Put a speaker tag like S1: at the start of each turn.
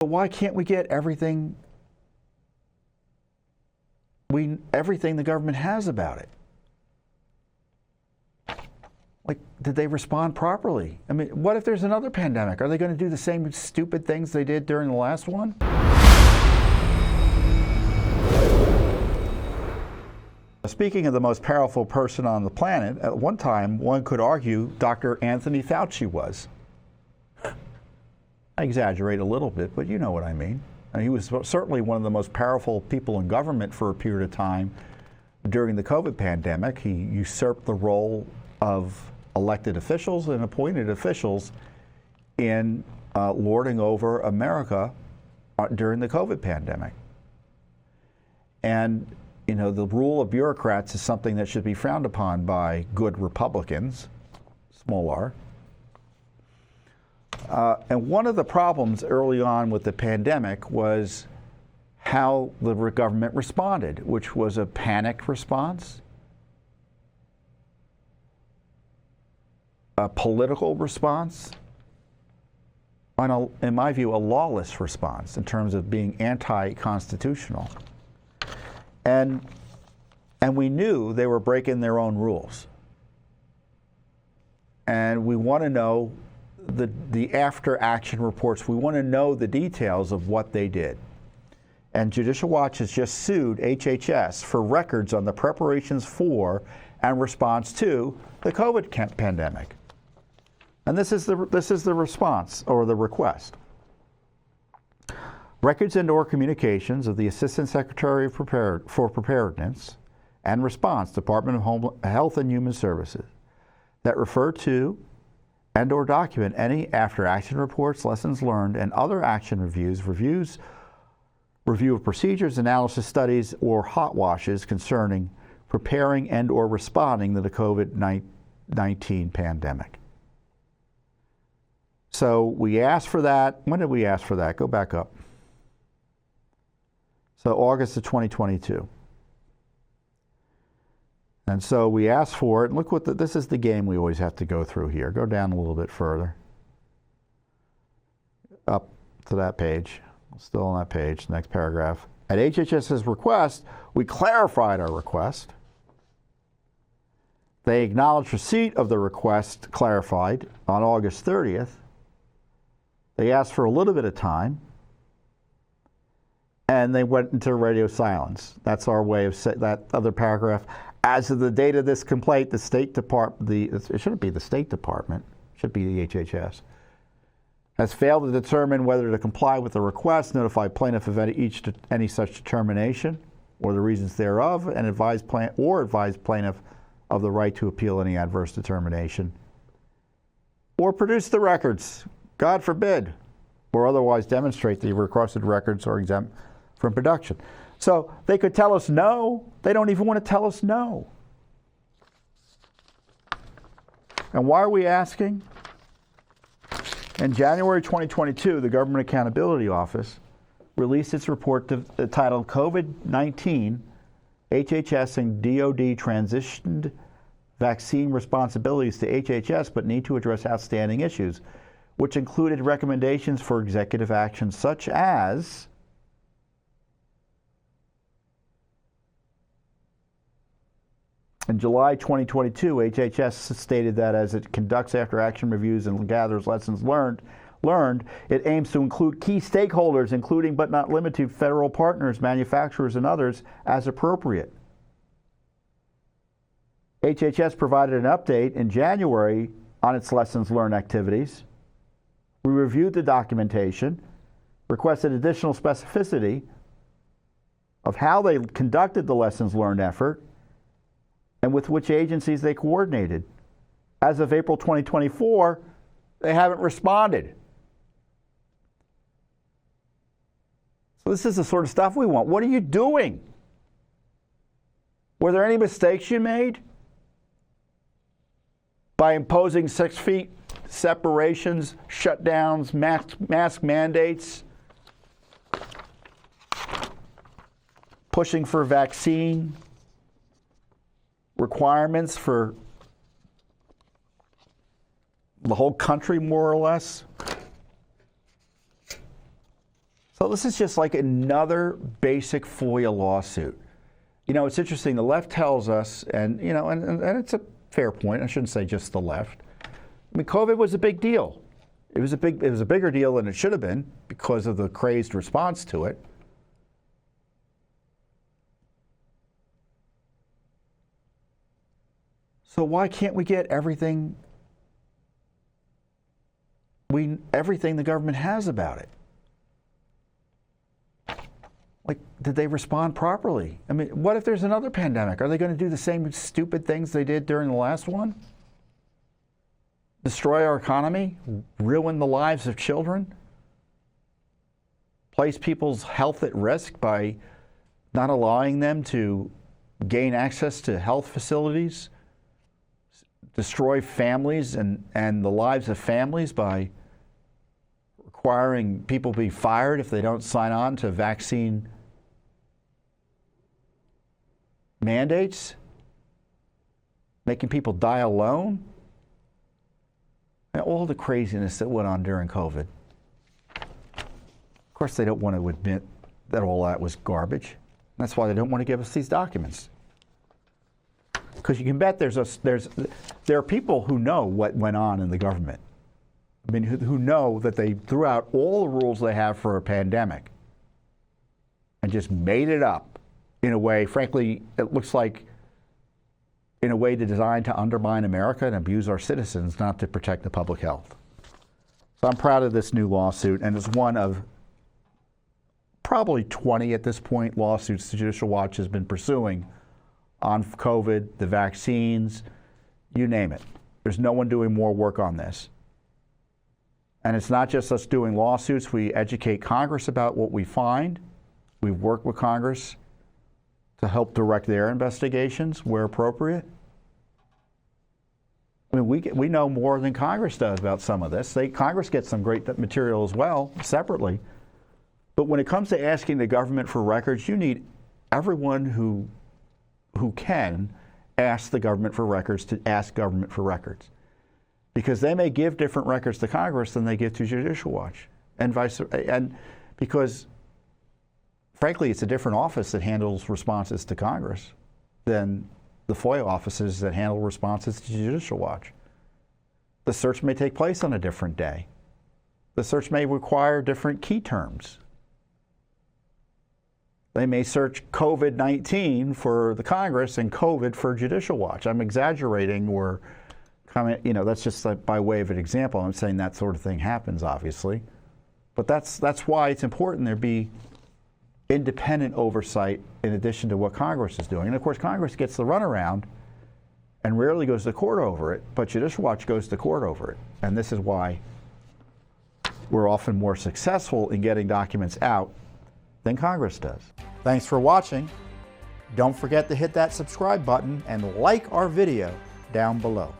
S1: But why can't we get everything the government has about it? Like, did they respond properly? I mean, what if there's another pandemic? Are they going to do the same stupid things they did during the last one? Speaking of the most powerful person on the planet, at one time, one could argue Dr. Anthony Fauci was. I exaggerate a little bit, but you know what I mean. And he was certainly one of the most powerful people in government for a period of time during the COVID pandemic. He usurped the role of elected officials and appointed officials in lording over America during the COVID pandemic. And you know, the rule of bureaucrats is something that should be frowned upon by good Republicans, small r. And one of the problems early on with the pandemic was how the government responded, which was a panicked response, a political response, and in my view, a lawless response in terms of being anti-constitutional. And we knew they were breaking their own rules. And we want to know the after action reports. We want to know the details of what they did. And Judicial Watch has just sued HHS for records on the preparations for and response to the COVID pandemic. And this is the response or the request. Records and/or communications of the Assistant Secretary for Preparedness and Response, Department of Health and Human Services, that refer to and/or document any after-action reports, lessons learned, and other action review of procedures, analysis studies, or hot washes concerning preparing and/or responding to the COVID-19 pandemic. So we asked for that. When did we ask for that? Go back up. So August of 2022. And so we asked for it. And look what this is the game we always have to go through here. Go down a little bit further. Up to that page. Still on that page, next paragraph. At HHS's request, we clarified our request. They acknowledged receipt of the request clarified on August 30th. They asked for a little bit of time. And they went into radio silence. That's our way of saying that other paragraph. As of the date of this complaint, the State Department, it shouldn't be the State Department, it should be the HHS, has failed to determine whether to comply with the request, notify plaintiff of any such determination or the reasons thereof, and advise plaintiff of the right to appeal any adverse determination, or produce the records, God forbid, or otherwise demonstrate the requested records are exempt from production. So they could tell us no. They don't even want to tell us no. And why are we asking? In January 2022, the Government Accountability Office released its report titled COVID-19, HHS and DoD transitioned vaccine responsibilities to HHS but need to address outstanding issues, which included recommendations for executive actions such as in July 2022, HHS stated that as it conducts after-action reviews and gathers lessons learned, it aims to include key stakeholders, including but not limited to federal partners, manufacturers, and others, as appropriate. HHS provided an update in January on its lessons learned activities. We reviewed the documentation, requested additional specificity of how they conducted the lessons learned effort, and with which agencies they coordinated. As of April 2024, they haven't responded. So this is the sort of stuff we want. What are you doing? Were there any mistakes you made by imposing 6 feet separations, shutdowns, mask mandates, pushing for vaccine requirements for the whole country, more or less? So this is just like another basic FOIA lawsuit. You know, it's interesting. The left tells us, and you know, and it's a fair point. I shouldn't say just the left. I mean, COVID was a big deal. It was a bigger deal than it should have been because of the crazed response to it. So why can't we get everything the government has about it? Like, did they respond properly? I mean, what if there's another pandemic? Are they going to do the same stupid things they did during the last one? Destroy our economy? Ruin the lives of children? Place people's health at risk by not allowing them to gain access to health facilities? Destroy families and the lives of families by requiring people be fired if they don't sign on to vaccine mandates, making people die alone, and all the craziness that went on during COVID. Of course, they don't want to admit that all that was garbage. That's why they don't want to give us these documents. Because you can bet there are people who know what went on in the government. I mean, who know that they threw out all the rules they have for a pandemic and just made it up in a way, frankly, it looks like in a way designed to undermine America and abuse our citizens, not to protect the public health. So I'm proud of this new lawsuit, and it's one of probably 20 at this point lawsuits the Judicial Watch has been pursuing on COVID, the vaccines, you name it. There's no one doing more work on this. And it's not just us doing lawsuits. We educate Congress about what we find. We've worked with Congress to help direct their investigations where appropriate. I mean, we know more than Congress does about some of this. Congress gets some great material as well, separately. But when it comes to asking the government for records, you need everyone who can ask the government for records to ask government for records. Because they may give different records to Congress than they give to Judicial Watch, and because, frankly, it's a different office that handles responses to Congress than the FOIA offices that handle responses to Judicial Watch. The search may take place on a different day. The search may require different key terms. They may search COVID-19 for the Congress and COVID for Judicial Watch. I'm exaggerating or comment, you know, that's just like by way of an example. I'm saying that sort of thing happens, obviously. But that's why it's important there be independent oversight in addition to what Congress is doing. And of course, Congress gets the runaround and rarely goes to court over it, but Judicial Watch goes to court over it. And this is why we're often more successful in getting documents out than Congress does. Thanks for watching. Don't forget to hit that subscribe button and like our video down below.